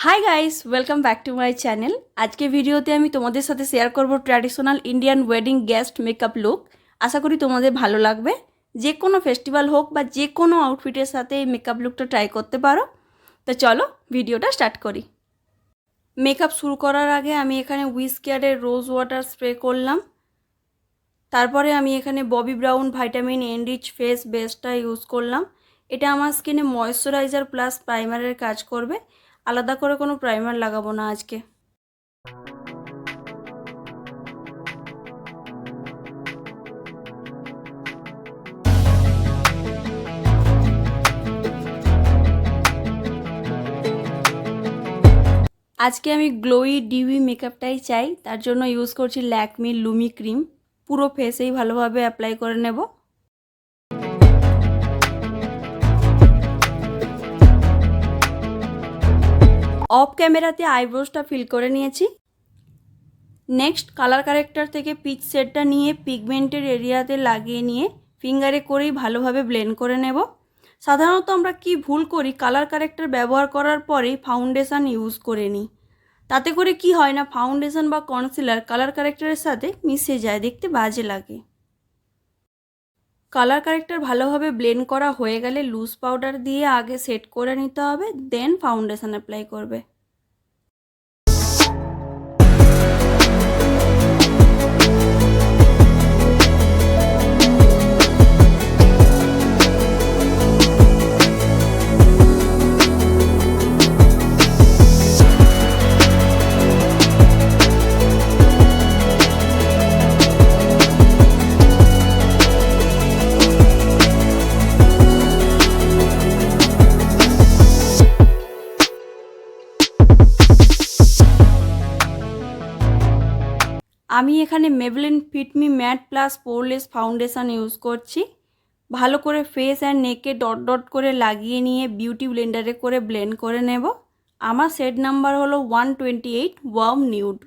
Hi guys welcome back to my channel. आज के भिडियोते आमी तोमादेर साथे शेयर करब traditional Indian wedding guest makeup look. आशा करी तोमादेर भालो लागबे। जे कोनो फेस्टिवल होक बा जे कोनो आउटफिटेर साथे এই मेकअप लुकटा ट्राई करते पारो। तो चलो भिडियोटा स्टार्ट करी। मेकअप शुरू करार आगे आमी एखाने হুইস্কারের रोज वाटार स्प्रे करलाम। तारपरे आमी एखाने Bobbi Brown vitamin enriched face बेसटा यूज करलाम। এটা আমার স্কিনে ময়েশ্চারাইজার প্লাস প্রাইমারের কাজ করবে। আলাদা করে কোনো প্রাইমার লাগাবো না আজকে। আজকে আমি গ্লোই ডিউই মেকআপটাই চাই, তার জন্য ইউজ করছি ল্যাকমি লুমি ক্রিম। পুরো ফেসেই ভালোভাবে অ্যাপ্লাই করে নেব। অফ ক্যামেরাতে আইব্রোসটা ফিল করে নিয়েছি। নেক্সট কালার কারেক্টর থেকে পিচ শেডটা নিয়ে পিগমেন্টের এরিয়াতে লাগিয়ে নিয়ে ফিঙ্গারে করেই ভালোভাবে ব্লেন্ড করে নেব। সাধারণত আমরা কি ভুল করি, কালার কারেক্টর ব্যবহার করার পরেই ফাউন্ডেশন ইউজ করে নিই। তাতে করে কি হয় না, ফাউন্ডেশন বা কনসিলার কালার কারেক্টরের সাথে মিশে যায়, দেখতে বাজে লাগে। কালার কারেক্টর ভালোভাবে ব্লেন্ড করা হয়ে গেলে লুজ পাউডার দিয়ে আগে সেট করে নিতে হবে, দেন ফাউন্ডেশন অ্যাপ্লাই করবে। আমি এখানে Maybelline fit me matte plus poreless foundation use করছি। ভালো করে ফেস অ্যান্ড নেকে ডট ডট করে লাগিয়ে নিয়ে বিউটি ব্লেন্ডারে করে ব্লেন্ড করে নেব। আমার শেড নাম্বার হলো 128 ওয়ার্ম নিউড।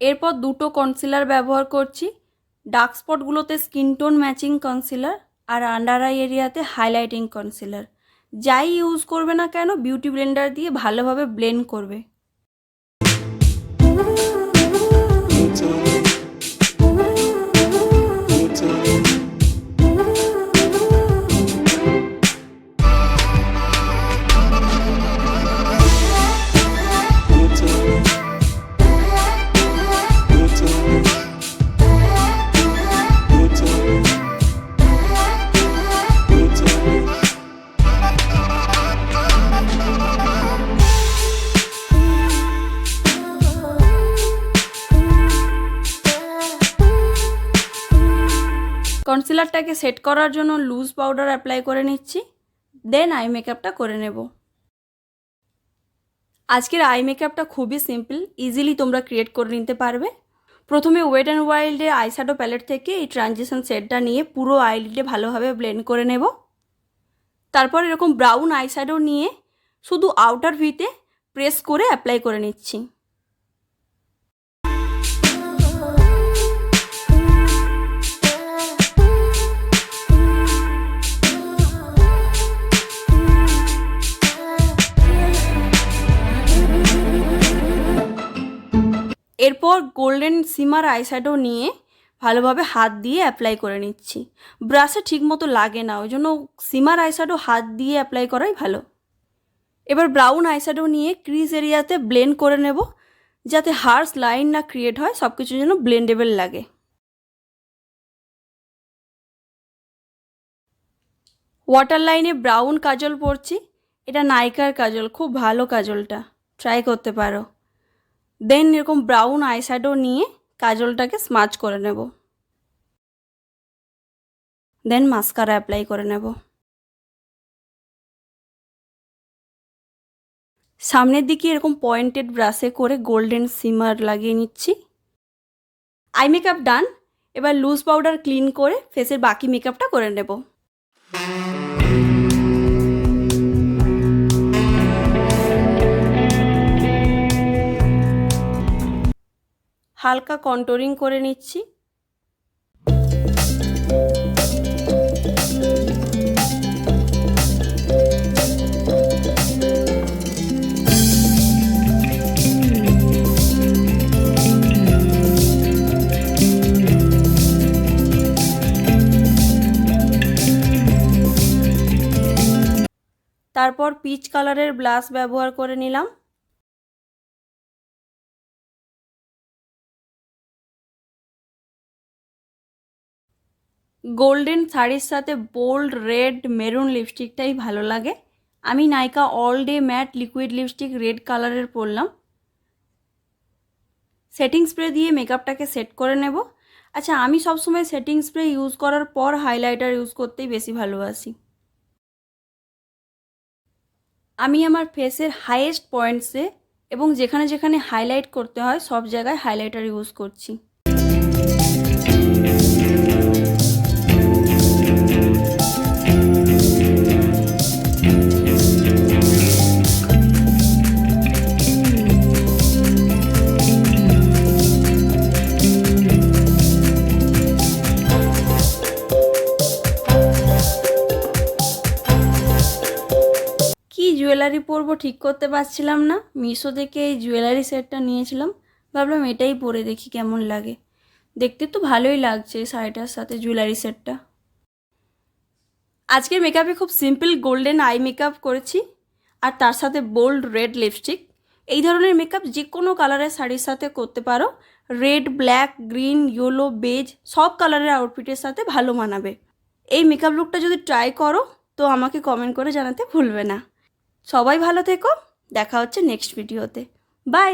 এরপর দুটো কনসিলার ব্যবহার করছি। ডার্ক স্পটগুলোতে স্কিন টোন ম্যাচিং কনসিলার আর আন্ডার আই এরিয়াতে হাইলাইটিং কনসিলার। যাই ইউজ করবে না কেন বিউটি ব্লেন্ডার দিয়ে ভালোভাবে ব্লেন্ড করবে। কনসিলারটাকে সেট করার জন্য লুজ পাউডার অ্যাপ্লাই করে নিচ্ছি, দেন আই মেকআপটা করে নেব। আজকের আই মেকআপটা খুবই সিম্পল, ইজিলি তোমরা ক্রিয়েট করে নিতে পারবে। প্রথমে ওয়েট অ্যান্ড ওয়াইল্ডের আইশ্যাডো প্যালেট থেকে এই ট্রানজিশন শেডটা নিয়ে পুরো আইলিডে ভালোভাবে ব্লেন্ড করে নেব। তারপর এরকম ব্রাউন আইশ্যাডো নিয়ে শুধু আউটার ভিতে প্রেস করে অ্যাপ্লাই করে নিচ্ছি। এরপর গোল্ডেন সিমার আইশ্যাডো নিয়ে ভালোভাবে হাত দিয়ে অ্যাপ্লাই করে নিচ্ছি। ব্রাশে ঠিকমতো লাগে না, ওই জন্য সিমার আইশ্যাডো হাত দিয়ে অ্যাপ্লাই করাই ভালো। এবার ব্রাউন আইশ্যাডো নিয়ে ক্রিজ এরিয়াতে ব্লেন্ড করে নেব, যাতে হার্শ লাইন না ক্রিয়েট হয়, সব কিছু যেন ব্লেন্ডেবল লাগে। ওয়াটার লাইনে ব্রাউন কাজল পরছি, এটা নাইকার কাজল, খুব ভালো কাজলটা, ট্রাই করতে পারো। দেন এরকম ব্রাউন আইশ্যাডো নিয়ে কাজলটাকে স্মাচ করে নেব, দেন মাস্কারা অ্যাপ্লাই করে নেব। সামনের দিকে এরকম পয়েন্টেড ব্রাশে করে গোল্ডেন শিমার লাগিয়ে নিচ্ছি। আই মেকআপ ডান। এবার লুজ পাউডার ক্লিন করে ফেসের বাকি মেকআপটা করে নেব। হালকা কন্টুরিং করে নিচ্ছি। তারপর পিচ কালারের ব্লাশ ব্যবহার করে নিলাম। গোল্ডেন শাড়ির সাথে বোল্ড রেড মেরুন লিপস্টিকটাই ভালো লাগে। আমি Nykaa all day matte liquid lipstick red কালারের পরলাম। সেটিং স্প্রে দিয়ে মেকআপটাকে সেট করে নেব। আচ্ছা, আমি সবসময় সেটিং স্প্রে ইউজ করার পর হাইলাইটার ইউজ করতেই বেশি ভালোবাসি। আমি আমার ফেসের হাইয়েস্ট পয়েন্টসে এবং যেখানে যেখানে হাইলাইট করতে হয় সব জায়গায় হাইলাইটার ইউজ করছি। জুয়েলারি পরবো ঠিক করতে পারছিলাম না। মিশো থেকে এই জুয়েলারি সেটটা নিয়েছিলাম, ভাবলাম এটাই পরে দেখি কেমন লাগে। দেখতে তো ভালোই লাগছে শাড়িটার সাথে জুয়েলারি সেটটা। আজকের মেকআপে খুব সিম্পল গোল্ডেন আই মেকআপ করেছি আর তার সাথে বোল্ড রেড লিপস্টিক। এই ধরনের মেকআপ যে কোনো কালারের শাড়ির সাথে করতে পারো। Red, black, green, yellow, beige সব কালারের আউটফিটের সাথে ভালো মানাবে। এই মেকআপ লুকটা যদি ট্রাই করো তো আমাকে কমেন্ট করে জানাতে ভুলবে না। সবাই ভালো থেকো, দেখা হচ্ছে নেক্সট ভিডিওতে। বাই।